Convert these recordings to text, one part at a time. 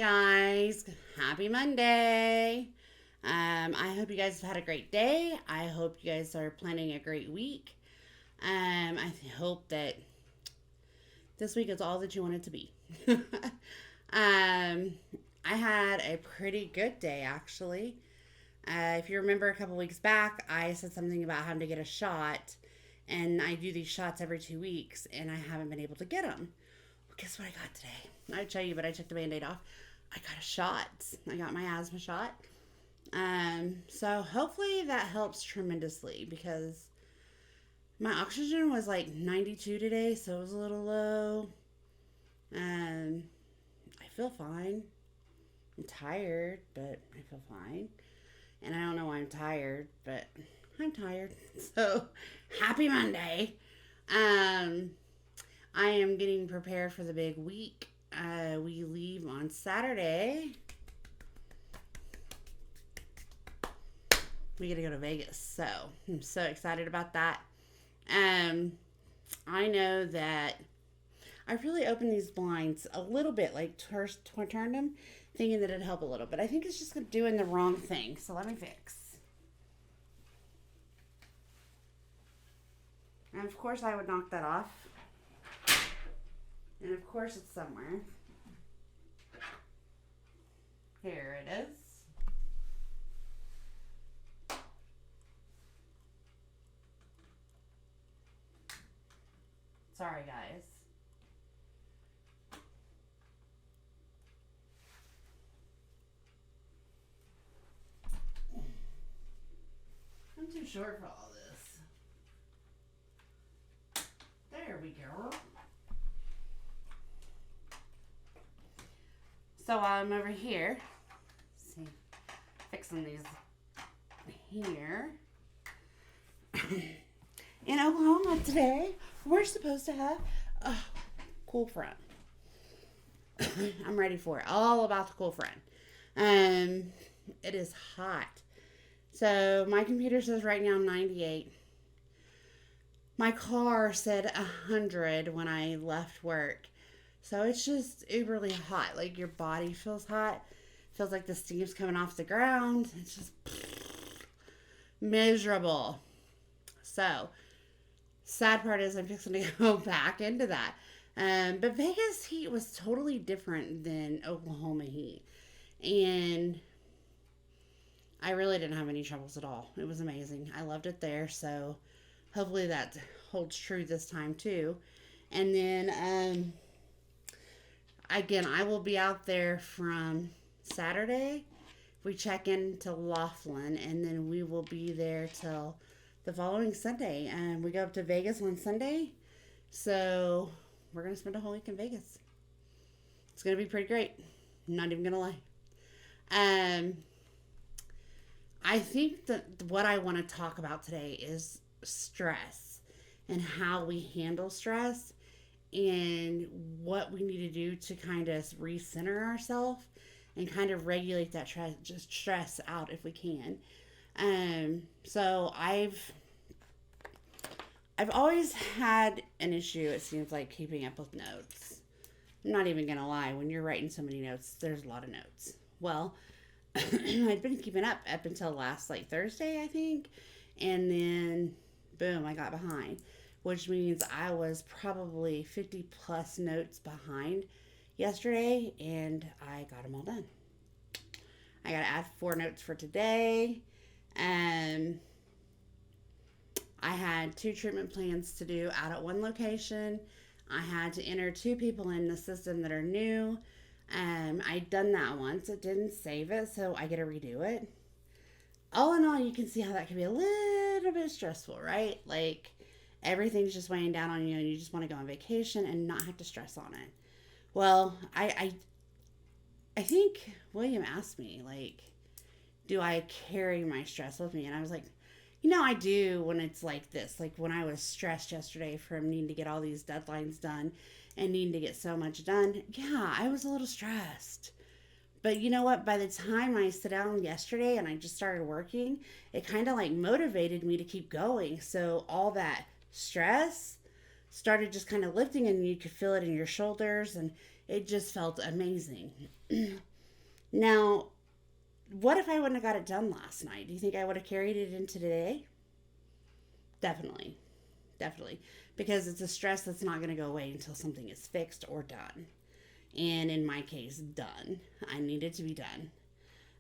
guys. Happy Monday. I hope you guys have had a great day. I hope you guys are planning a great week. I hope that this week is all that you want it to be. I had a pretty good day actually. If you remember a couple weeks back, I said something about having to get a shot, and I do these shots every 2 weeks, and I haven't been able to get them. Well, guess what I got today? I'd show you, but I took the band-aid off. I got a shot. I got my asthma shot. So hopefully that helps tremendously because my oxygen was like 92 today, so it was a little low. I feel fine. I'm tired, but I feel fine. And I don't know why I'm tired, but I'm tired. So happy Monday. I am getting prepared for the big week. We leave on Saturday. We get to go to Vegas, so I'm so excited about that. I know that I really opened these blinds a little bit, like turned them, thinking that it'd help a little, but I think it's just doing the wrong thing. So let me fix. And of course, I would knock that off. And of course, it's somewhere. Here it is. Sorry, guys. I'm too short for all this. There we go. So I'm over here. Let's see, fixing these here. In Oklahoma today, we're supposed to have a cool front. I'm ready for it. All about the cool front. It is hot. So my computer says right now 98. My car said 100 when I left work. So it's just uberly hot. Like your body feels hot. Feels like the steam's coming off the ground. It's just miserable. So sad part is I'm fixing to go back into that. But Vegas heat was totally different than Oklahoma heat. And I really didn't have any troubles at all. It was amazing. I loved it there. So hopefully that holds true this time too. And then, again, I will be out there from Saturday. We check into Laughlin, and then we will be there till the following Sunday. And we go up to Vegas on Sunday. So we're going to spend a whole week in Vegas. It's going to be pretty great. I'm not even going to lie. I think that what I want to talk about today is stress and how we handle stress and what we need to do to kind of recenter ourselves and kind of regulate that stress out if we can. So I've always had an issue, it seems like, keeping up with notes. I'm not even going to lie. When you're writing so many notes, there's a lot of notes. Well, I'd been keeping up until last, Thursday, I think. And then, boom, I got behind. Which means I was probably 50 plus notes behind yesterday. And I got them all done. I got to add 4 notes for today. I had 2 treatment plans to do out at one location. I had to enter 2 people in the system that are new. I'd done that once. It didn't save it, so I get to redo it. All in all, you can see how that can be a little bit stressful, right? Like, everything's just weighing down on you, and you just want to go on vacation and not have to stress on it. Well, I think William asked me, do I carry my stress with me? And I was like, I do when it's like this. Like when I was stressed yesterday from needing to get all these deadlines done and needing to get so much done. Yeah, I was a little stressed. But you know what? By the time I sat down yesterday and I just started working, it kind of motivated me to keep going. So all that stress started just kind of lifting, and you could feel it in your shoulders, and it just felt amazing. Now, what if I wouldn't have got it done last night? Do you think I would have carried it into today? Definitely. Definitely. Because it's a stress that's not going to go away until something is fixed or done. And in my case, done. I need it to be done.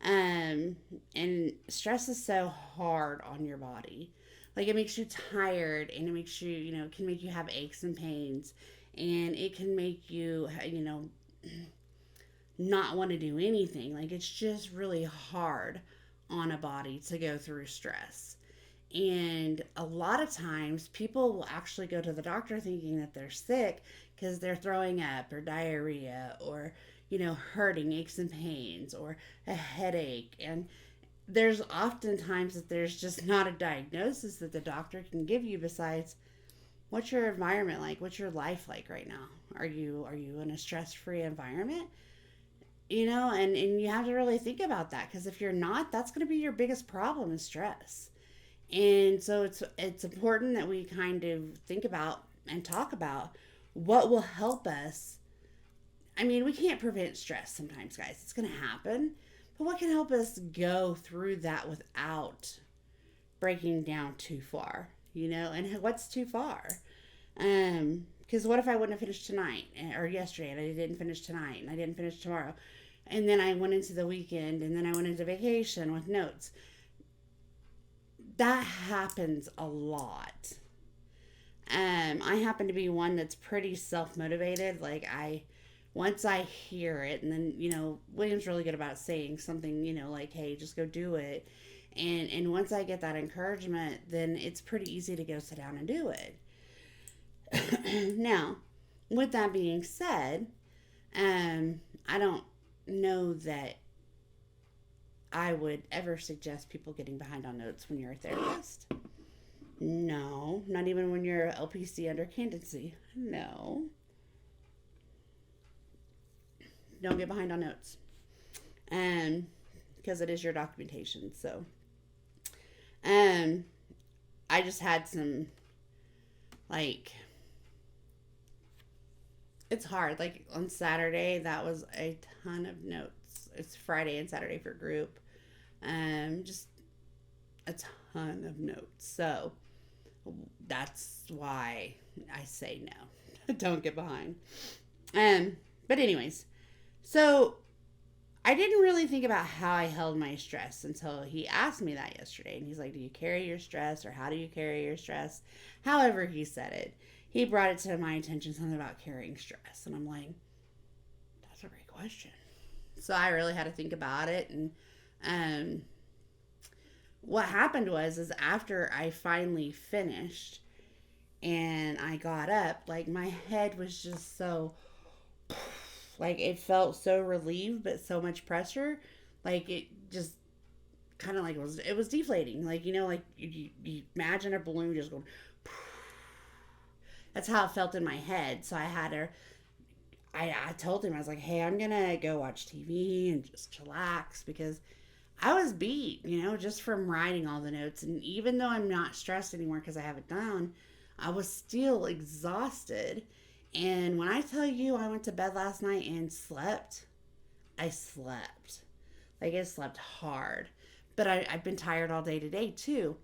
Um, and stress is so hard on your body. Like it makes you tired and it makes you, can make you have aches and pains. And it can make you, not want to do anything. Like it's just really hard on a body to go through stress. And a lot of times people will actually go to the doctor thinking that they're sick because they're throwing up or diarrhea or, hurting aches and pains or a headache. And there's oftentimes that there's just not a diagnosis that the doctor can give you besides what's your environment like? What's your life like right now? Are you in a stress-free environment? And you have to really think about that because if you're not, that's going to be your biggest problem is stress. And so it's important that we kind of think about and talk about what will help us. I mean, we can't prevent stress sometimes, guys. It's going to happen. But what can help us go through that without breaking down too far, And what's too far? Because what if I wouldn't have finished tonight or yesterday and I didn't finish tonight and I didn't finish tomorrow? And then I went into the weekend and then I went into vacation with notes. That happens a lot. I happen to be one that's pretty self motivated. Like once I hear it, and then William's really good about saying something, like, "Hey, just go do it." And once I get that encouragement, then it's pretty easy to go sit down and do it. Now, with that being said, I don't know that I would ever suggest people getting behind on notes when you're a therapist. No, not even when you're LPC under candidacy. No, don't get behind on notes, and because it is your documentation. So, um, I just had some like it's hard. Like on Saturday, that was a ton of notes. It's Friday and Saturday for group. Just a ton of notes. So that's why I say no. Don't get behind. But anyways, so I didn't really think about how I held my stress until he asked me that yesterday. And he's like, "Do you carry your stress or how do you carry your stress?" However, he said it. He brought it to my attention something about carrying stress. And I'm like, that's a great question. So I really had to think about it. And um, what happened was, is after I finally finished and I got up, like my head was just so, like it felt so relieved, but so much pressure. Like it just kind of like it was deflating. Like, like you imagine a balloon just going, that's how it felt in my head. So I had to, I told him, I was like, "Hey, I'm going to go watch TV and just chillax because I was beat, just from writing all the notes. And even though I'm not stressed anymore because I have it down, I was still exhausted. And when I tell you I went to bed last night and slept, I slept. Like I slept hard. But I've been tired all day today too.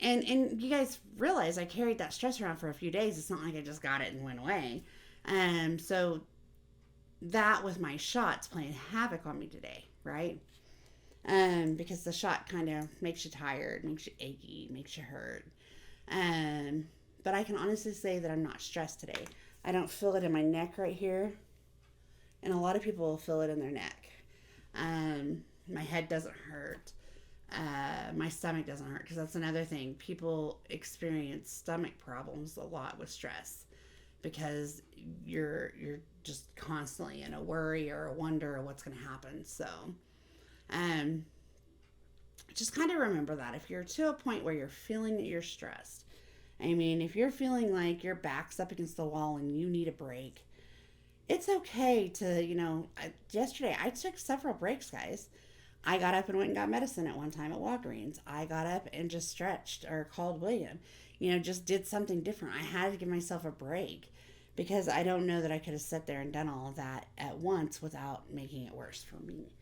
And you guys realize I carried that stress around for a few days. It's not like I just got it and went away. So that with my shots playing havoc on me today, right? Because the shot kind of makes you tired, makes you achy, makes you hurt. But I can honestly say that I'm not stressed today. I don't feel it in my neck right here, and a lot of people feel it in their neck. My head doesn't hurt. My stomach doesn't hurt because that's another thing. People experience stomach problems a lot with stress because you're just constantly in a worry or a wonder of what's going to happen. So, um, just kind of remember that if you're to a point where you're feeling that you're stressed, I mean, if you're feeling like your back's up against the wall and you need a break, it's okay to, yesterday I took several breaks, guys. I got up and went and got medicine at one time at Walgreens. I got up and just stretched or called William, just did something different. I had to give myself a break because I don't know that I could have sat there and done all of that at once without making it worse for me.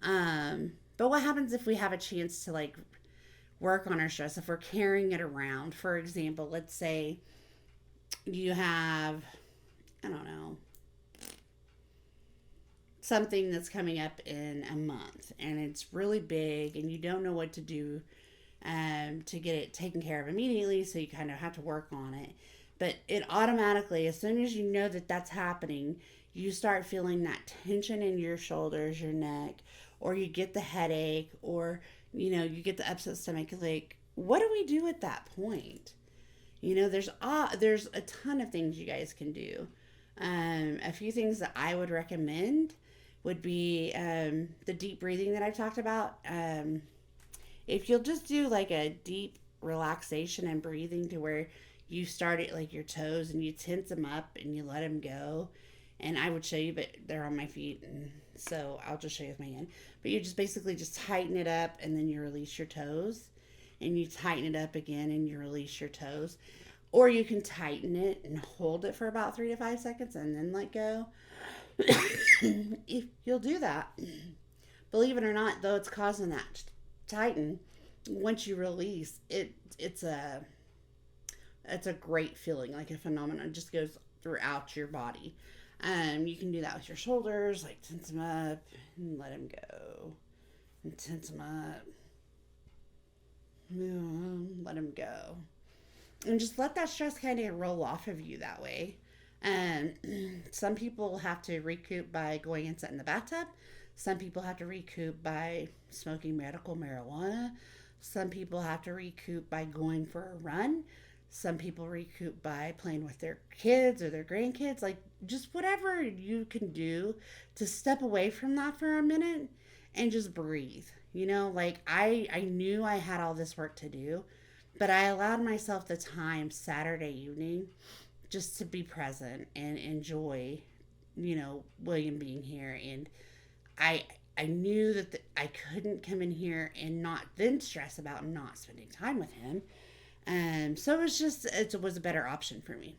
But what happens if we have a chance to like work on our stress if we're carrying it around? For example, let's say you have, I don't know, something that's coming up in a month and it's really big and you don't know what to do to get it taken care of immediately, so you kind of have to work on it. But it automatically, as soon as you know that that's happening, you start feeling that tension in your shoulders, your neck, or you get the headache, or you get the upset stomach. Like, what do we do at that point? There's a ton of things you guys can do. A few things that I would recommend would be the deep breathing that I've talked about. If you'll just do like a deep relaxation and breathing to where you start at like your toes and you tense them up and you let them go. And I would show you, but they're on my feet, and so I'll just show you with my hand. But you just basically just tighten it up and then you release your toes, and you tighten it up again and you release your toes. Or you can tighten it and hold it for about 3 to 5 seconds and then let go. If you'll do that, believe it or not, though it's causing that tighten, once you release it, it's a great feeling, like a phenomenon. It just goes throughout your body. You can do that with your shoulders, like tense them up and let them go, and tense them up, let them go, and just let that stress kind of roll off of you that way. Some people have to recoup by going and sit in the bathtub. Some people have to recoup by smoking medical marijuana. Some people have to recoup by going for a run. Some people recoup by playing with their kids or their grandkids. Like, just whatever you can do to step away from that for a minute and just breathe. Like I knew I had all this work to do, but I allowed myself the time Saturday evening just to be present and enjoy, William being here. And I knew that I couldn't come in here and not then stress about not spending time with him. So it was a better option for me.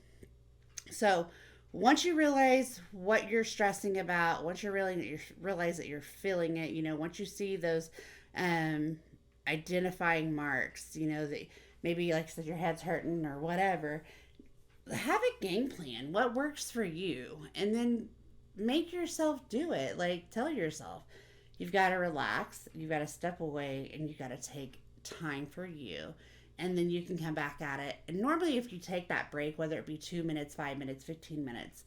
So once you realize what you're stressing about, once you realize that you're feeling it, once you see those identifying marks, that maybe, like I said, your head's hurting or whatever, have a game plan. What works for you? And then make yourself do it. Like, tell yourself, you've got to relax, you've got to step away, and you've got to take time for you. And then you can come back at it. And normally if you take that break, whether it be 2 minutes, 5 minutes, 15 minutes,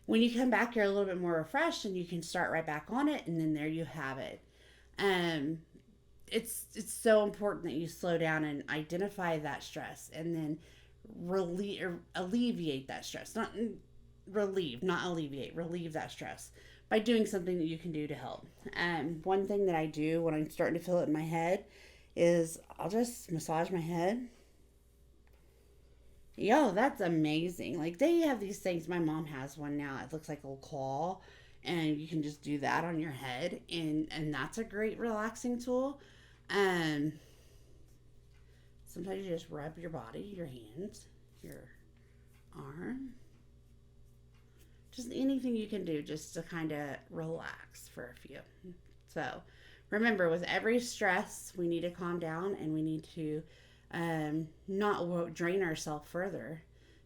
when you come back, you're a little bit more refreshed and you can start right back on it. And then there you have it. It's so important that you slow down and identify that stress and then alleviate that stress. Not alleviate, relieve that stress by doing something that you can do to help. One thing that I do when I'm starting to feel it in my head is I'll just massage my head. Yo, that's amazing. Like, they have these things. My mom has one now. It looks like a little claw, and you can just do that on your head, and that's a great relaxing tool. Sometimes you just rub your body, your hands, your arm. Just anything you can do just to kind of relax for a few. So remember, with every stress, we need to calm down and we need to not drain ourselves further.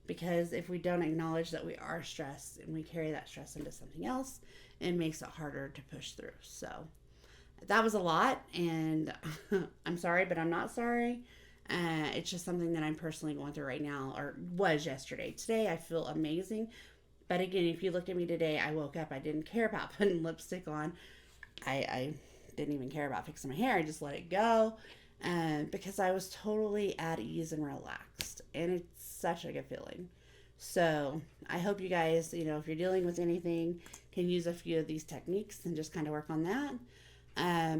Because if we don't acknowledge that we are stressed and we carry that stress into something else, it makes it harder to push through. So that was a lot, and I'm sorry, but I'm not sorry. It's just something that I'm personally going through right now, or was yesterday. Today, I feel amazing. But again, if you looked at me today, I woke up, I didn't care about putting lipstick on. I didn't even care about fixing my hair. I just let it go because I was totally at ease and relaxed. And it's such a good feeling. So I hope you guys, if you're dealing with anything, can use a few of these techniques and just kind of work on that.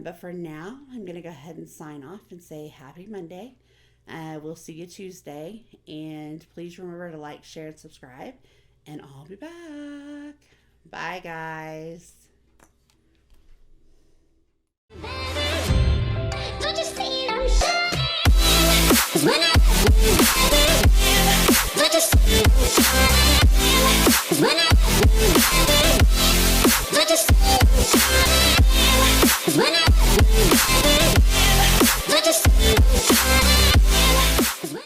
But for now, I'm going to go ahead and sign off and say happy Monday. We'll see you Tuesday. And please remember to like, share, and subscribe. And I'll be back. Bye, guys. Don't you see I'm shining?